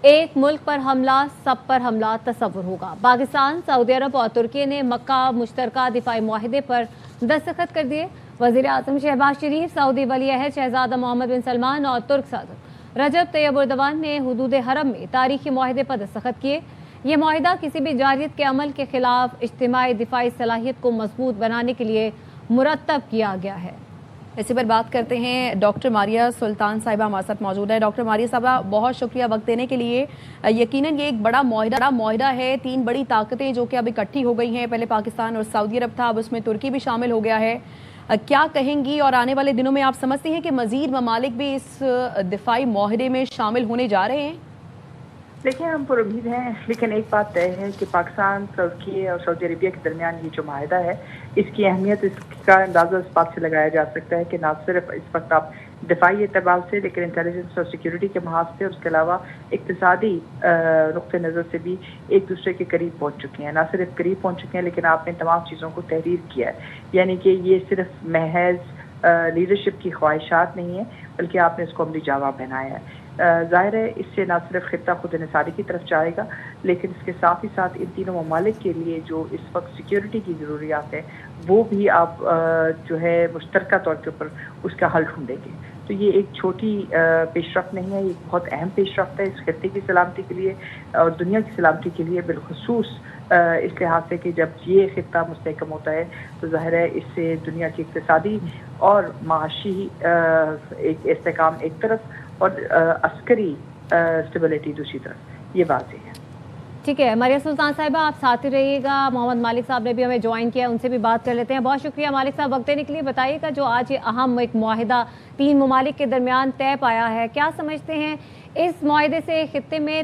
ایک ملک پر حملہ سب پر حملہ تصور ہوگا۔ پاکستان، سعودی عرب اور ترکی نے مکہ مشترکہ دفاعی معاہدے پر دستخط کر دیے۔ وزیر اعظم شہباز شریف، سعودی ولی عہد شہزادہ محمد بن سلمان اور ترک صدر رجب طیب اردوان نے حدود حرم میں تاریخی معاہدے پر دستخط کیے۔ یہ معاہدہ کسی بھی جارحیت کے عمل کے خلاف اجتماعی دفاعی صلاحیت کو مضبوط بنانے کے لیے مرتب کیا گیا ہے۔ اسی پر بات کرتے ہیں، ڈاکٹر ماریہ سلطان صاحبہ ہمارے ساتھ موجود ہے۔ ڈاکٹر ماریہ صاحبہ، بہت شکریہ وقت دینے کے لیے۔ یقیناً یہ ایک بڑا معاہدہ ہے، 3 بڑی طاقتیں جو کہ اب اکٹھی ہو گئی ہیں، پہلے پاکستان اور سعودی عرب تھا، اب اس میں ترکی بھی شامل ہو گیا ہے۔ کیا کہیں گی، اور آنے والے دنوں میں آپ سمجھتے ہیں کہ مزید ممالک بھی اس دفاعی معاہدے میں شامل ہونے جا رہے ہیں؟ دیکھیں، ہم پر امید ہیں، لیکن ایک بات طے ہے کہ پاکستان، ترکی اور سعودی عربیہ کے درمیان یہ جو معاہدہ ہے، اس کی اہمیت، اس کا اندازہ اس بات سے لگایا جا سکتا ہے کہ نہ صرف اس وقت آپ دفاعی اعتبار سے، لیکن انٹیلیجنس اور سیکیورٹی کے محاذ سے، اس کے علاوہ اقتصادی نقطہ نظر سے بھی ایک دوسرے کے قریب پہنچ چکے ہیں۔ نہ صرف قریب پہنچ چکے ہیں، لیکن آپ نے تمام چیزوں کو تحریر کیا ہے، یعنی کہ یہ صرف محض لیڈرشپ کی خواہشات نہیں ہیں، بلکہ آپ نے اس کو عملی جامہ پہنایا ہے۔ ظاہر ہے اس سے نہ صرف خطہ خود انحصاری کی طرف جائے گا، لیکن اس کے ساتھ ہی ساتھ ان تینوں ممالک کے لیے جو اس وقت سیکیورٹی کی ضروریات ہیں، وہ بھی آپ جو ہے مشترکہ طور کے اوپر اس کا حل ڈھونڈیں گے۔ تو یہ ایک چھوٹی پیش رفت نہیں ہے، یہ ایک بہت اہم پیش رفت ہے اس خطے کی سلامتی کے لیے اور دنیا کی سلامتی کے لیے، بالخصوص اس لحاظ سے کہ جب یہ خطہ مستحکم ہوتا ہے تو ظاہر ہے اس سے دنیا کی اقتصادی اور معاشی ایک استحکام ایک طرف اور عسکری اسٹیبلٹی دوسری طرف، یہ واضح ہے۔ ٹھیک ہے ماریہ سلطان صاحبہ، آپ ساتھ ہی رہیے گا۔ محمد مالک صاحب نے بھی ہمیں جوائن کیا، ان سے بھی بات کر لیتے ہیں۔ بہت شکریہ مالک صاحب وقت دینے کے لیے۔ بتائیے گا جو آج یہ اہم ایک معاہدہ 3 ممالک کے درمیان طے پایا ہے، کیا سمجھتے ہیں اس معاہدے سے خطے میں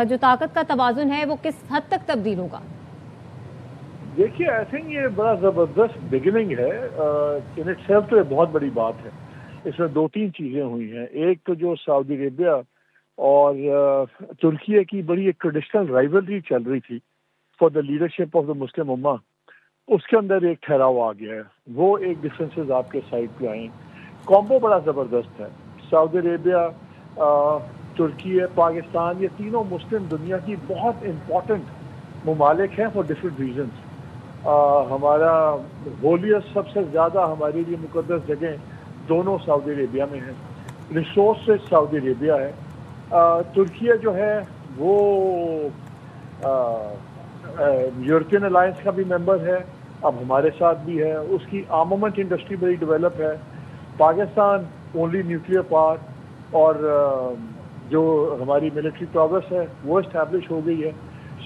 جو طاقت کا توازن ہے وہ کس حد تک تبدیل ہوگا؟ دیکھیے، آئی تھنک یہ بڑا زبردست بگننگ ہے، ان اٹ سیلف تو یہ بہت بڑی بات ہے۔ اس میں 2-3 چیزیں ہوئی ہیں۔ ایک تو جو سعودی عربیہ اور ترکیہ کی بڑی ایک ٹریڈیشنل رائیولری چل رہی تھی for the leadership of the Muslim امہ، اس کے اندر ایک ٹھہراؤ آ گیا ہے، وہ ایک ڈفرینسز آپ کے سائڈ پہ آئیں۔ کامبو بڑا زبردست ہے۔ سعودی عربیہ، ترکی، پاکستان، یہ تینوں مسلم دنیا کی بہت امپورٹنٹ ممالک ہیں فار ڈفرینٹ ریزنس۔ ہمارا ہولیسٹ سب سے زیادہ ہمارے لیے مقدس جگہیں دونوں سعودی عربیہ میں ہیں، ریسورسز سعودی عربیہ ہے۔ ترکیہ جو ہے وہ یورپین الائنس کا بھی ممبر ہے، اب ہمارے ساتھ بھی ہے، اس کی آرمامنٹ انڈسٹری بڑی ڈیولپ ہے۔ پاکستان اونلی نیوکلیئر پار، اور جو ہماری ملٹری پراگرس ہے وہ اسٹیبلش ہو گئی ہے۔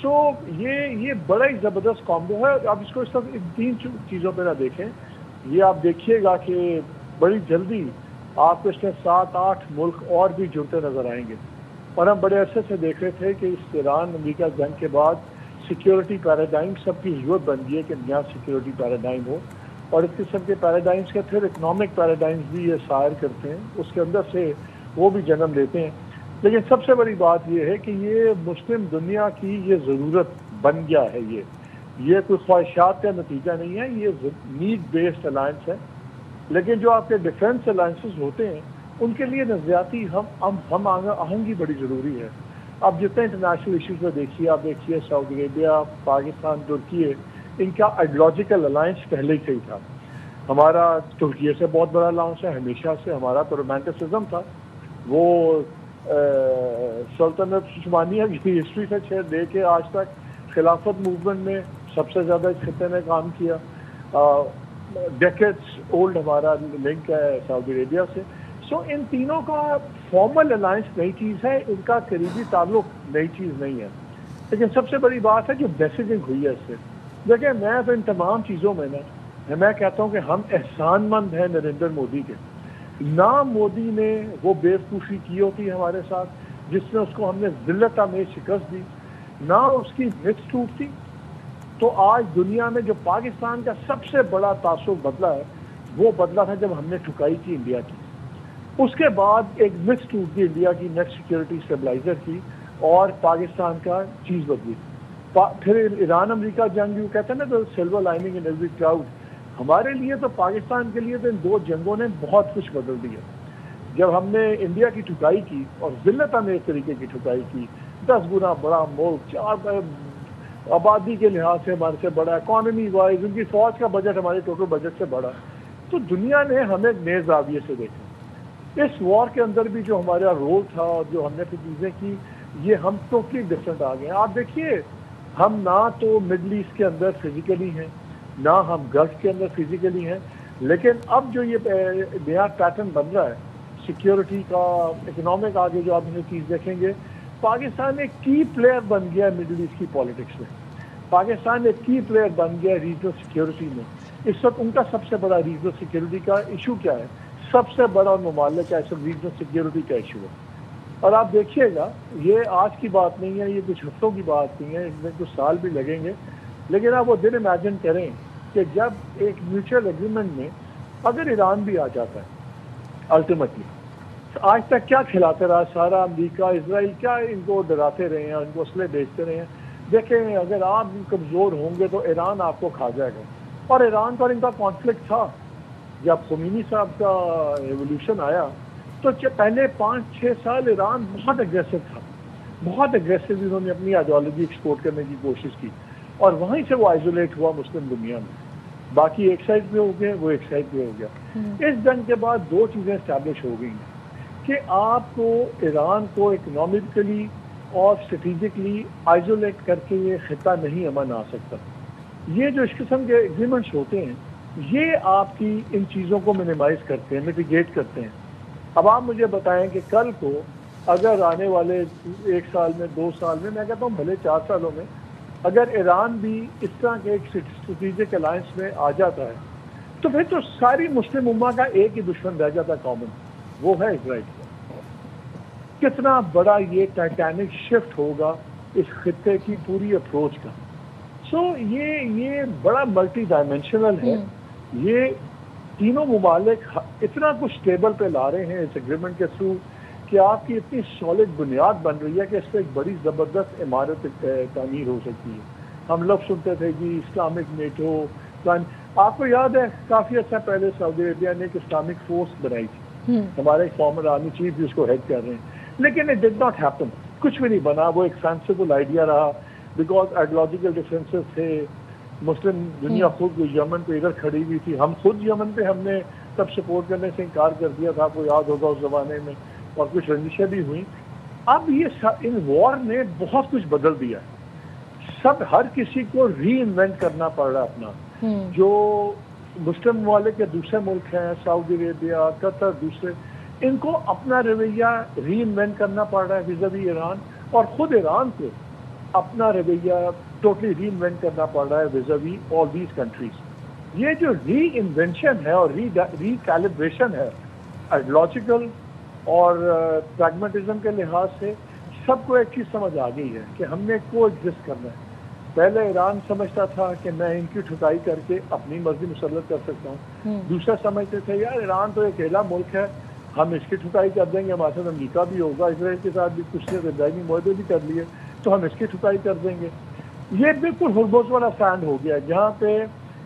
سو یہ بڑا ہی زبردست کامبو ہے۔ اب اس کو اس طرح 3 چیزوں پہ نہ دیکھیں، یہ آپ دیکھیے گا کہ بڑی جلدی آپ کو اس میں 7-8 ملک اور بھی جڑتے نظر آئیں گے۔ اور ہم بڑے عرصے سے دیکھ رہے تھے کہ اس ایران امریکہ جنگ کے بعد سیکیورٹی پیراڈائم سب کی ضرورت بن گئی ہے کہ نیا سیکیورٹی پیراڈائم ہو، اور اس قسم کے پیراڈائمس کے پھر اکنامک پیراڈائمس بھی یہ سائر کرتے ہیں، اس کے اندر سے وہ بھی جنم لیتے ہیں۔ لیکن سب سے بڑی بات یہ ہے کہ یہ مسلم دنیا کی یہ ضرورت بن گیا ہے، یہ کوئی خواہشات کا نتیجہ نہیں ہے، یہ نیڈ بیسڈ الائنس ہے۔ لیکن جو آپ کے ڈیفنس الائنسز ہوتے ہیں ان کے لیے نظریاتی ہم آہنگی بڑی ضروری ہے۔ اب جتنے انٹرنیشنل ایشوز میں دیکھیے، آپ دیکھیے سعودی عربیہ، پاکستان، ترکی، ان کا آئیڈیولوجیکل الائنس پہلے سے ہی تھا۔ ہمارا ترکی سے بہت بڑا الائنس ہے، ہمیشہ سے ہمارا تو رومانٹسزم تھا، وہ سلطنت عثمانیہ کی ہسٹری سے لے کے آج تک خلافت موومنٹ میں سب سے زیادہ اس خطے نے کام کیا۔ ڈیکیڈز اولڈ ہمارا لنک ہے سعودی عربیہ سے۔ سو ان تینوں کا فارمل الائنس نئی چیز ہے، ان کا قریبی تعلق نئی چیز نہیں ہے، لیکن سب سے بڑی بات ہے جو میسیجنگ ہوئی ہے اس سے۔ دیکھیں، میں تو ان تمام چیزوں میں میں کہتا ہوں کہ ہم احسان مند ہیں نریندر مودی کے۔ نہ مودی نے وہ بیوقوفی کی ہوتی ہمارے ساتھ جس میں اس کو ہم نے ذلت میں شکست دی، نہ اس کی مکس ٹوٹتی، تو آج دنیا میں جو پاکستان کا سب سے بڑا تعصب بدلا ہے وہ بدلا تھا جب ہم نے ٹھکائی کی انڈیا کی۔ اس کے بعد ایک مکس ٹوٹ دی انڈیا کی نیٹ سیکیورٹی اسٹیبلائزر کی، اور پاکستان کا چیز بدلی۔ پھر ایران امریکہ جنگ، جو کہتے ہیں نا تو silver lining in every cloud, ہمارے لیے تو پاکستان کے لیے تو ان 2 جنگوں نے بہت کچھ بدل دیا۔ جب ہم نے انڈیا کی ٹھکائی کی اور ذلت میں ایک طریقے کی ٹھکائی کی، 10 گنا بڑا ملک، 4 آبادی کے لحاظ سے ہمارے سے بڑا، اکانومی وائز ان کی فوج کا بجٹ ہمارے ٹوٹل بجٹ سے بڑا، تو دنیا نے ہمیں نئے زاویے سے دیکھا۔ اس وار کے اندر بھی جو ہمارا رول تھا اور جو ہم نے پھر چیزیں کی، یہ ہم ٹوٹلی ڈفرینٹ آ گئے ہیں۔ آپ دیکھیے، ہم نہ تو مڈل ایسٹ کے اندر فزیکلی ہیں، نہ ہم گلف کے اندر فزیکلی ہیں، لیکن اب جو یہ نیا پیٹرن بن رہا ہے سیکیورٹی کا، اکنامک، آگے جو آپ یہ چیز دیکھیں گے، پاکستان ایک کی پلیئر بن گیا ہے مڈل ایسٹ کی پالیٹکس میں۔ پاکستان ایک کی پلیئر بن گیا ہے ریجنل سیکیورٹی میں۔ اس وقت ان کا سب سے بڑا ریجنل سیکیورٹی کا ایشو کیا ہے؟ سب سے بڑا اور ممالک کا اس وقت ریجنل سیکیورٹی کا ایشو ہے۔ اور آپ دیکھیے گا، یہ آج کی بات نہیں ہے، یہ کچھ ہفتوں کی بات نہیں ہے، اس میں کچھ سال بھی لگیں گے، لیکن آپ وہ دن امیجن کریں کہ جب ایک میوچل ایگریمنٹ میں اگر ایران بھی آ جاتا ہے الٹیمیٹلی، آج تک کیا کھلاتے رہا سارا امریکہ، اسرائیل، کیا ان کو ڈراتے رہے ہیں، ان کو اسلحے بیچتے رہے ہیں۔ دیکھیں، اگر آپ کمزور ہوں گے تو ایران آپ کو کھا جائے گا۔ اور ایران پر ان کا کانفلکٹ تھا، جب خمینی صاحب کا ایولیوشن آیا تو پہلے 5-6 سال ایران بہت اگریسو تھا، بہت اگریسو انہوں نے اپنی آئیڈیالوجی ایکسپورٹ کرنے کی کوشش کی، اور وہیں سے وہ آئسولیٹ ہوا مسلم دنیا میں۔ باقی ایک سائڈ پہ ہو گئے، وہ ایک سائڈ پہ ہو گیا۔ اس جنگ کے بعد 2 چیزیں اسٹیبلش ہو گئی ہیں کہ آپ کو ایران کو اکنامکلی اور اسٹریٹجکلی آئسولیٹ کر کے یہ خطہ نہیں امن آ سکتا۔ یہ جو اس قسم کے ایگریمنٹس ہوتے ہیں، یہ آپ کی ان چیزوں کو منیمائز کرتے ہیں، میٹیگیٹ کرتے ہیں۔ اب آپ مجھے بتائیں کہ کل کو اگر آنے والے 1 سال میں، 2 سال میں کہتا ہوں بھلے 4 سالوں میں، اگر ایران بھی اس طرح کے ایک اسٹریٹجک الائنس میں آ جاتا ہے، تو پھر تو ساری مسلم امہ کا ایک ہی دشمن رہ جاتا ہے کامن، وہ ہے اسرائیل۔ کتنا بڑا یہ ٹائٹینک شفٹ ہوگا اس خطے کی پوری اپروچ کا۔ سو یہ بڑا ملٹی ڈائمینشنل ہے۔ یہ تینوں ممالک اتنا کچھ ٹیبل پہ لا رہے ہیں اس ایگریمنٹ کے تھرو کہ آپ کی اتنی سالڈ بنیاد بن رہی ہے کہ اس پہ ایک بڑی زبردست عمارت تعمیر ہو سکتی ہے۔ ہم لوگ سنتے تھے کہ اسلامک نیٹو، آپ کو یاد ہے کافی عرصہ پہلے سعودی عربیہ نے ایک اسلامک فورس بنائی تھی، ہمارے فارمر آرمی چیف بھی اس کو ہیڈ کر رہے ہیں، لیکن اٹ ڈڈ ناٹ ہیپن، کچھ بھی نہیں بنا۔ وہ ایک فینسیبل آئیڈیا رہا، بیکاز آئیڈیالوجیکل ڈفرینسز تھے۔ مسلم دنیا خود یمن پہ ادھر کھڑی ہوئی تھی، ہم خود یمن پہ ہم نے تب سپورٹ کرنے سے انکار کر دیا تھا، آپ کو یاد ہوگا اس زمانے میں، اور کچھ رنجشیں بھی ہوئیں۔ اب یہ ان وار نے بہت کچھ بدل دیا ہے، سب ہر کسی کو ری انوینٹ کرنا پڑ رہا ہے اپنا۔ جو مسلم ممالک کے دوسرے ملک ہیں، سعودی عربیہ، قطر، دوسرے، ان کو اپنا رویہ ری انوینٹ کرنا پڑ رہا ہے ویزاوی ایران، اور خود ایران کو اپنا رویہ ٹوٹلی ری انوینٹ کرنا پڑ رہا ہے ویزاوی آل دیز کنٹریز۔ یہ جو ری انوینشن ہے اور ری کیلیبریشن ہے آئیڈیالوجیکل اور پریگمیٹزم کے لحاظ سے، سب کو ایک چیز سمجھ آ گئی ہے کہ ہم نے کو ایگزسٹ کرنا ہے۔ پہلے ایران سمجھتا تھا کہ میں ان کی ٹھکائی کر کے اپنی مرضی مسلط کر سکتا ہوں، دوسرا سمجھتے تھے یار ایران تو ایک اکیلا ملک ہے، ہم اس کی ٹھکائی کر دیں گے، ہمارے ساتھ امریکہ بھی ہوگا، اسرائیل کے ساتھ بھی کچھ دائمی معاہدے بھی کر لیے تو ہم اس کی ٹھکائی کر دیں گے۔ یہ بالکل ہربوز والا سٹینڈ ہو گیا، جہاں پہ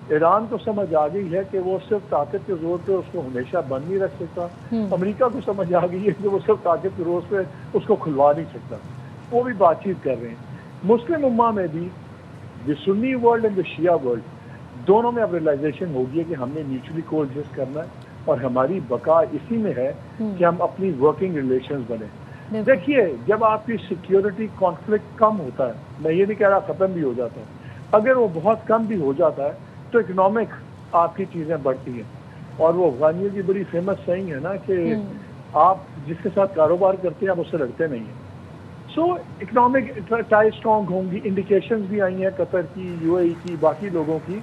ایران کو سمجھ آ گئی ہے کہ وہ صرف طاقت کے زور پہ اس کو ہمیشہ بند نہیں رکھ سکتا، امریکہ کو سمجھ آ گئی ہے کہ وہ صرف طاقت کے زور پہ اس کو کھلوا نہیں سکتا، وہ بھی بات چیت کر رہے ہیں۔ مسلم امہ میں بھی، the Sunni world and the Shia world, دونوں میں اب ریئلائزیشن ہوگی ہے کہ ہم نے میوچلی کو ایگزسٹ کرنا ہے، اور ہماری بقا اسی میں ہے کہ ہم اپنی ورکنگ ریلیشنز بنیں۔ دیکھیے، جب آپ کی سیکیورٹی کانفلکٹ کم ہوتا ہے، میں یہ نہیں کہہ رہا ختم بھی ہو جاتا ہے، اگر وہ بہت کم بھی ہو جاتا ہے تو اکنامک آپ کی چیزیں بڑھتی ہیں، اور وہ افغانیوں کی بڑی فیمس سینگ ہے نا کہ آپ جس کے ساتھ کاروبار کرتے ہیں آپ اس سے لڑتے نہیں ہیں۔ سو اکنامک ٹائی اسٹرانگ ہوں گی، انڈیکیشنز بھی آئی ہیں قطر کی، یو اے ای کی، باقی لوگوں کی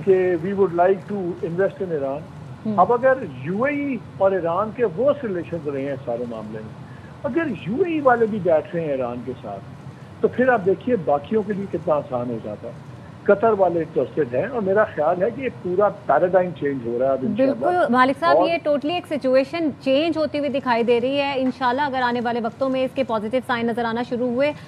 کہ we would like to invest in Iran. اب اگر یو اے ای اور ایران کے وہ ریلیشنز رہے ہیں سارے معاملے میں، اگر یو اے ای والے بھی بیٹھ رہے ہیں ایران کے ساتھ، تو پھر آپ دیکھیے باقیوں کے لیے کتنا آسان ہو جاتا ہے۔ قطر والے انٹرسٹڈ ہیں، اور میرا خیال ہے کہ یہ پورا پیراڈائم چینج ہو رہا ہے اب انشاءاللہ۔ بالکل مالک صاحب، یہ ٹوٹلی ایک سچویشن چینج ہوتی ہوئی دکھائی دے رہی ہے، انشاءاللہ اگر آنے والے وقتوں میں اس کے پازیٹیو سائن نظر آنا شروع ہوئے